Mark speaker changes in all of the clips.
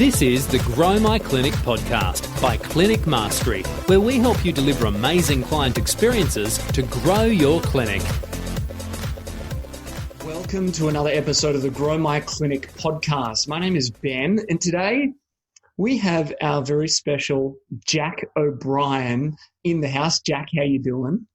Speaker 1: This is the Grow My Clinic podcast by Clinic Mastery, where we help you deliver amazing client experiences to grow your clinic.
Speaker 2: Welcome to another episode of the Grow My Clinic podcast. My name is Ben, and today we have our very special Jack O'Brien in the house. Jack, how you doing?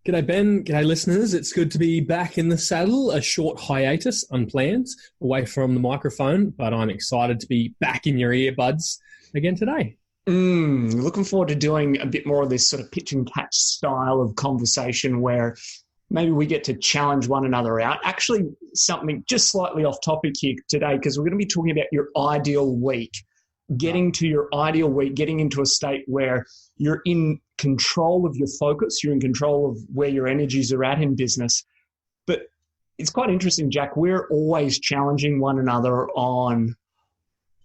Speaker 3: G'day, Ben. G'day, listeners. It's good to be back in the saddle. A short hiatus, unplanned, away from the microphone, but I'm excited to be back in your earbuds again today.
Speaker 2: Looking forward to doing a bit more of this sort of pitch and catch style of conversation where maybe we get to challenge one another out. Actually, something just slightly off topic here today, because we're going to be talking about your ideal week. Getting to your ideal week, getting into a state where you're in control of your focus, you're in control of where your energies are at in business. But it's quite interesting, Jack. We're always challenging one another on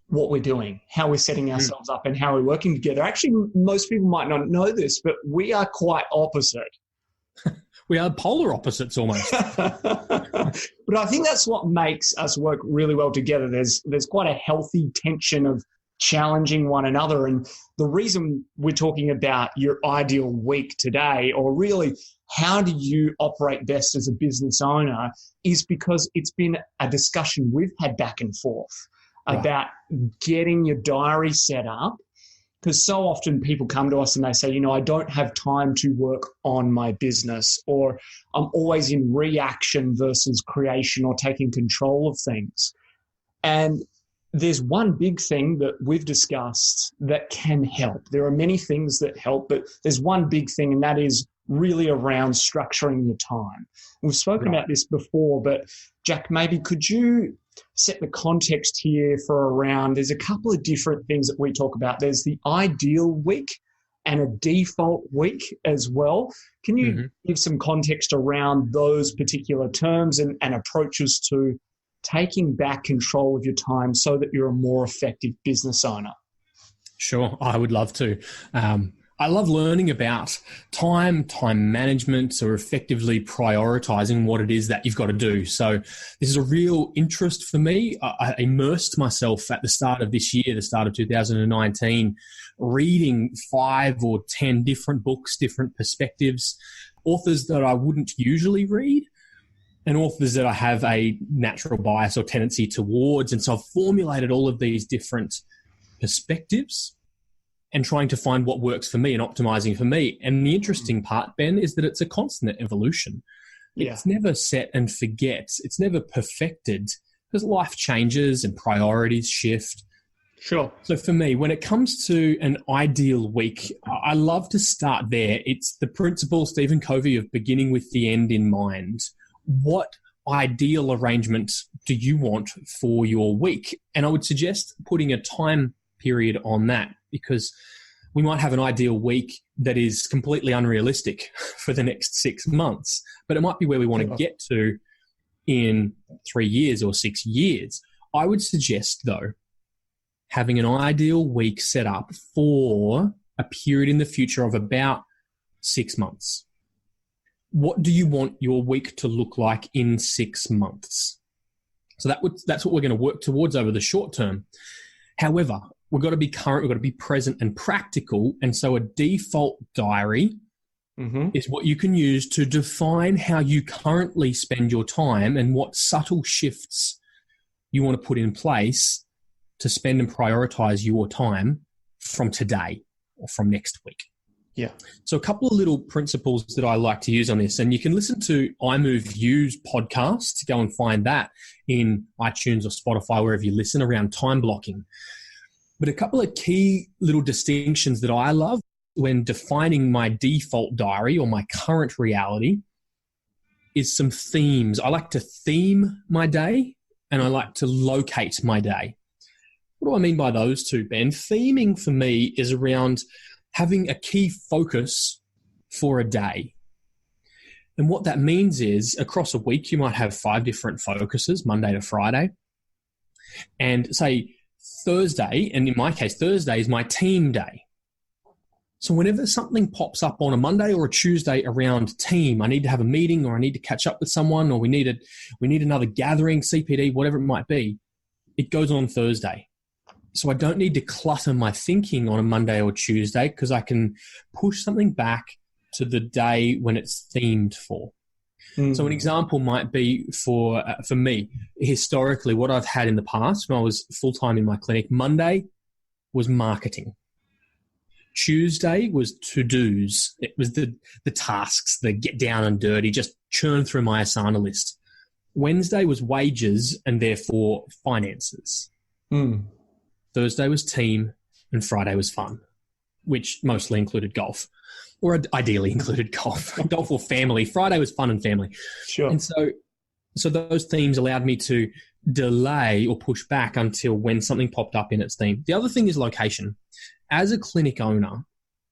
Speaker 2: what we're doing, how we're setting ourselves up and how we're working together. Actually, most people might not know this, but we are quite opposite.
Speaker 3: We are polar opposites almost.
Speaker 2: But I think that's what makes us work really well together. There's quite a healthy tension of challenging one another. And the reason we're talking about your ideal week today, or really how do you operate best as a business owner, is because it's been a discussion we've had back and forth about getting your diary set up. Because so often people come to us and they say, I don't have time to work on my business, or I'm always in reaction versus creation or taking control of things. And there's one big thing that we've discussed that can help. There are many things that help, but there's one big thing, and that is really around structuring your time. We've spoken about this before, but Jack, maybe could you set the context here for around, there's a couple of different things that we talk about. There's the ideal week and a default week as well. Can you give some context around those particular terms and approaches to taking back control of your time so that you're a more effective business owner?
Speaker 3: Sure, I would love to. I love learning about time management, or effectively prioritizing what it is that you've got to do. So this is a real interest for me. I immersed myself at the start of this year, the start of 2019, reading 5 or 10 different books, different perspectives, authors that I wouldn't usually read, and authors that I have a natural bias or tendency towards. And so I've formulated all of these different perspectives and trying to find what works for me and optimizing for me. And the interesting part, Ben, is that it's a constant evolution. Yeah. It's never set and forget. It's never perfected, because life changes and priorities shift.
Speaker 2: Sure.
Speaker 3: So for me, when it comes to an ideal week, I love to start there. It's the principle, Stephen Covey, of beginning with the end in mind. What ideal arrangement do you want for your week? And I would suggest putting a time period on that, because we might have an ideal week that is completely unrealistic for the next 6 months, but it might be where we want to get to in 3 years or 6 years. I would suggest, though, having an ideal week set up for a period in the future of about 6 months. What do you want your week to look like in 6 months? So that's what we're going to work towards over the short term. However, we've got to be current, we've got to be present and practical. And so a default diary is what you can use to define how you currently spend your time and what subtle shifts you want to put in place to spend and prioritize your time from today or from next week.
Speaker 2: Yeah.
Speaker 3: So a couple of little principles that I like to use on this, and you can listen to iMoveU's podcast, go and find that in iTunes or Spotify, wherever you listen, around time blocking. But a couple of key little distinctions that I love when defining my default diary or my current reality is some themes. I like to theme my day and I like to locate my day. What do I mean by those two, Ben? Theming for me is around having a key focus for a day. And what that means is across a week, you might have 5 different focuses, Monday to Friday. And say Thursday, and in my case, Thursday is my team day. So whenever something pops up on a Monday or a Tuesday around team, I need to have a meeting or I need to catch up with someone or we need another gathering, CPD, whatever it might be, it goes on Thursday. So I don't need to clutter my thinking on a Monday or Tuesday because I can push something back to the day when it's themed for. So an example might be for me, historically, what I've had in the past when I was full-time in my clinic, Monday was marketing. Tuesday was to-dos. It was the tasks, the get down and dirty, just churn through my Asana list. Wednesday was wages and therefore finances. Thursday was team and Friday was fun, which mostly included golf. Or ideally included golf or family. Friday was fun and family.
Speaker 2: Sure.
Speaker 3: And so those themes allowed me to delay or push back until when something popped up in its theme. The other thing is location. As a clinic owner,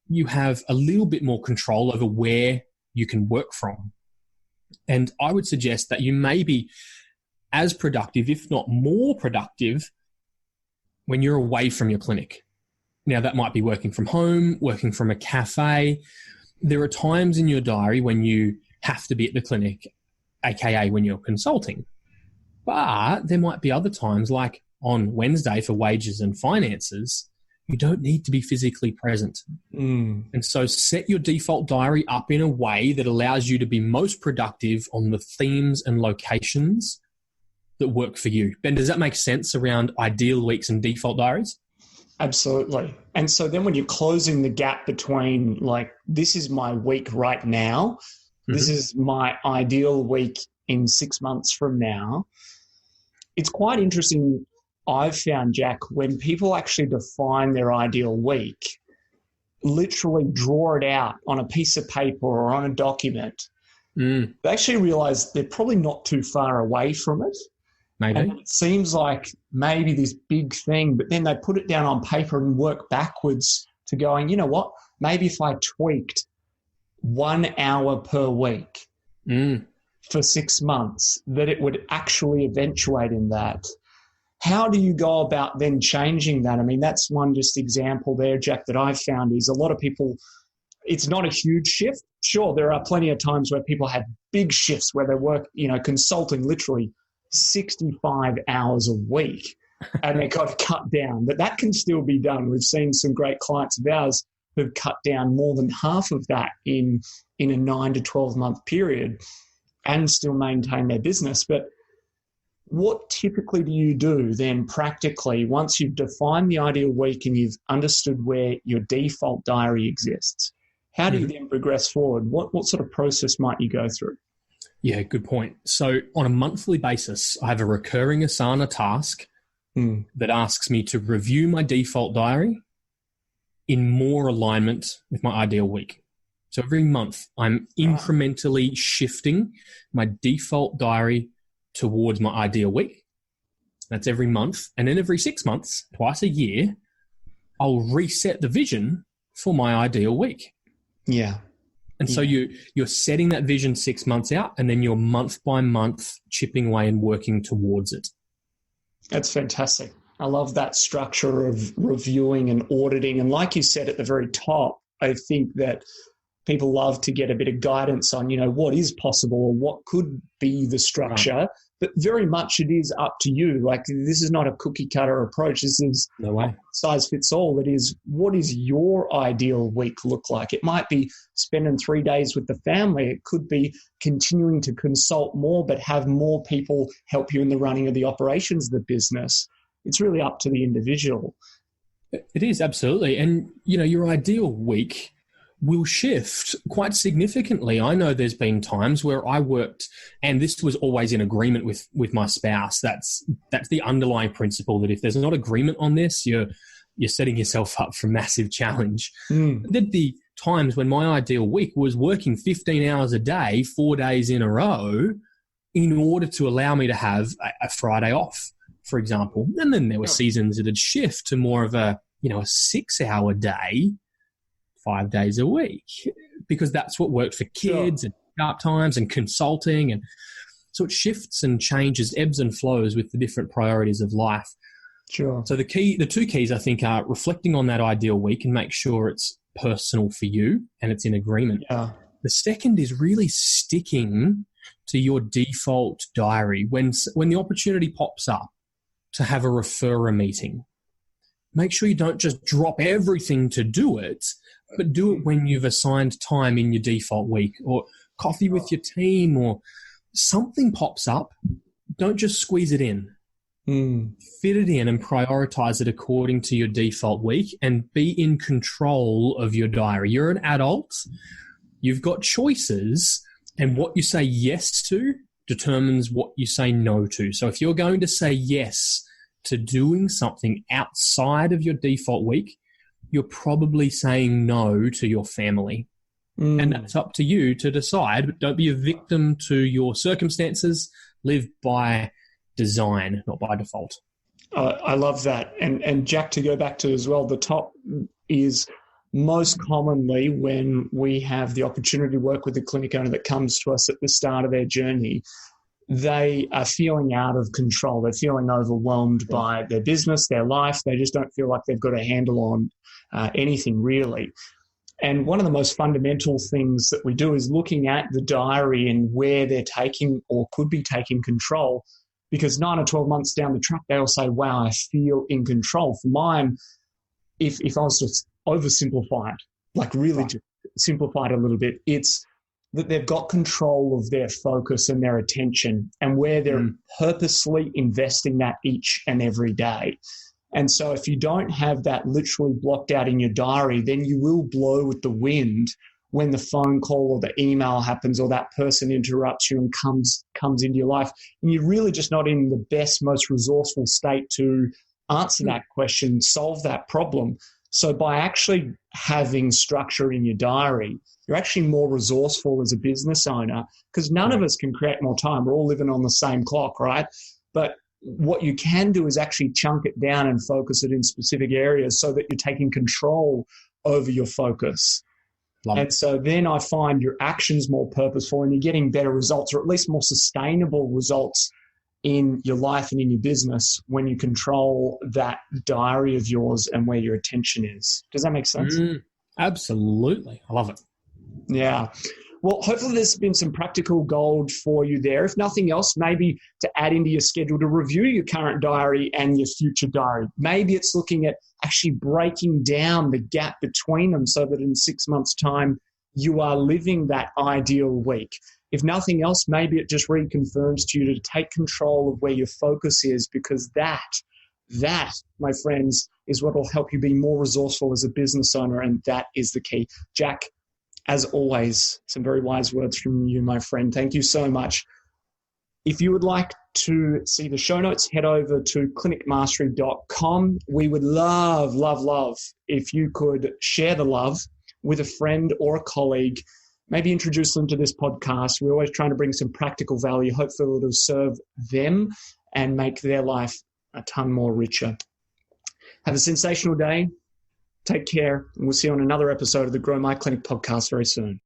Speaker 3: you have a little bit more control over where you can work from. And I would suggest that you may be as productive, if not more productive, when you're away from your clinic. Now, that might be working from home, working from a cafe. There are times in your diary when you have to be at the clinic, aka when you're consulting. But there might be other times, like on Wednesday for wages and finances, you don't need to be physically present. And so set your default diary up in a way that allows you to be most productive on the themes and locations that work for you. Ben, does that make sense around ideal weeks and default diaries?
Speaker 2: Absolutely. And so then when you're closing the gap between like, this is my week right now, this is my ideal week in 6 months from now, it's quite interesting. I've found, Jack, when people actually define their ideal week, literally draw it out on a piece of paper or on a document, they actually realize they're probably not too far away from it.
Speaker 3: Maybe.
Speaker 2: And it seems like maybe this big thing, but then they put it down on paper and work backwards to going, you know what, maybe if I tweaked 1 hour per week for 6 months, that it would actually eventuate in that. How do you go about then changing that? I mean, that's one just example there, Jack, that I've found is a lot of people, it's not a huge shift. Sure, there are plenty of times where people have big shifts where they work, consulting literally 65 hours a week and they got to cut down, but that can still be done. We've seen some great clients of ours who've cut down more than half of that in a 9 to 12 month period and still maintain their business. But what typically do you do then practically once you've defined the ideal week and you've understood where your default diary exists? How do you then progress forward? What sort of process might you go through?
Speaker 3: Yeah, good point. So on a monthly basis, I have a recurring Asana task that asks me to review my default diary in more alignment with my ideal week. So every month, I'm incrementally shifting my default diary towards my ideal week. That's every month. And then every 6 months, twice a year, I'll reset the vision for my ideal week.
Speaker 2: Yeah.
Speaker 3: And so you're setting that vision 6 months out and then you're month by month chipping away and working towards it.
Speaker 2: That's fantastic. I love that structure of reviewing and auditing. And like you said at the very top, I think that people love to get a bit of guidance on, what is possible or what could be the structure. Right. But very much it is up to you. Like this is not a cookie cutter approach. This is
Speaker 3: no way.
Speaker 2: Size fits all. It is, what is your ideal week look like? It might be spending 3 days with the family. It could be continuing to consult more, but have more people help you in the running of the operations of the business. It's really up to the individual.
Speaker 3: It is, absolutely. And, your ideal week will shift quite significantly. I know there's been times where I worked, and this was always in agreement with my spouse. That's the underlying principle, that if there's not agreement on this, you're setting yourself up for massive challenge. There'd be times when my ideal week was working 15 hours a day, 4 days in a row, in order to allow me to have a Friday off, for example. And then there were seasons that would shift to more of a 6 hour day, 5 days a week, because that's what worked for kids and sharp times and consulting. And so it shifts and changes, ebbs and flows with the different priorities of life.
Speaker 2: Sure.
Speaker 3: So the two keys, I think, are reflecting on that ideal week and make sure it's personal for you and it's in agreement.
Speaker 2: Yeah.
Speaker 3: The second is really sticking to your default diary when the opportunity pops up to have a referrer meeting. make sure you don't just drop everything to do it, but do it when you've assigned time in your default week, or coffee with your team, or something pops up. Don't just squeeze it in. Fit it in and prioritize it according to your default week, and be in control of your diary. You're an adult. You've got choices, and what you say yes to determines what you say no to. So if you're going to say yes to doing something outside of your default week, you're probably saying no to your family. And that's up to you to decide, but don't be a victim to your circumstances. Live by design, not by default.
Speaker 2: I love that. And Jack, to go back to as well, the top is most commonly when we have the opportunity to work with a clinic owner that comes to us at the start of their journey, they are feeling out of control. They're feeling overwhelmed by their business, their life. They just don't feel like they've got a handle on anything really. And one of the most fundamental things that we do is looking at the diary and where they're taking or could be taking control, because 9 or 12 months down the track, they'll say, wow, I feel in control. For mine, if I was to oversimplify it, like really just simplify it a little bit, it's that they've got control of their focus and their attention, and where they're purposely investing that each and every day. And so if you don't have that literally blocked out in your diary, then you will blow with the wind when the phone call or the email happens, or that person interrupts you and comes into your life. And you're really just not in the best, most resourceful state to answer that question, solve that problem. So by actually having structure in your diary, you're actually more resourceful as a business owner, because none of us can create more time. We're all living on the same clock, right? But what you can do is actually chunk it down and focus it in specific areas so that you're taking control over your focus. And so then I find your actions more purposeful, and you're getting better results, or at least more sustainable results in your life and in your business when you control that diary of yours and where your attention is. Does that make sense?
Speaker 3: Absolutely. I love it.
Speaker 2: Yeah. Well, hopefully there's been some practical gold for you there. If nothing else, maybe to add into your schedule to review your current diary and your future diary. Maybe it's looking at actually breaking down the gap between them so that in 6 months' time, you are living that ideal week. If nothing else, maybe it just reconfirms to you to take control of where your focus is, because that, my friends, is what will help you be more resourceful as a business owner, and that is the key. Jack, as always, some very wise words from you, my friend. Thank you so much. If you would like to see the show notes, head over to clinicmastery.com. We would love if you could share the love with a friend or a colleague, maybe introduce them to this podcast. We're always trying to bring some practical value. Hopefully it'll serve them and make their life a ton more richer. Have a sensational day. Take care, and we'll see you on another episode of the Grow My Clinic podcast very soon.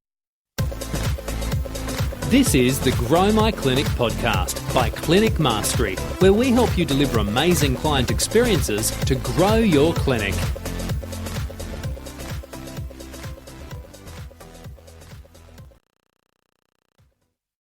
Speaker 1: This is the Grow My Clinic podcast by Clinic Mastery, where we help you deliver amazing client experiences to grow your clinic.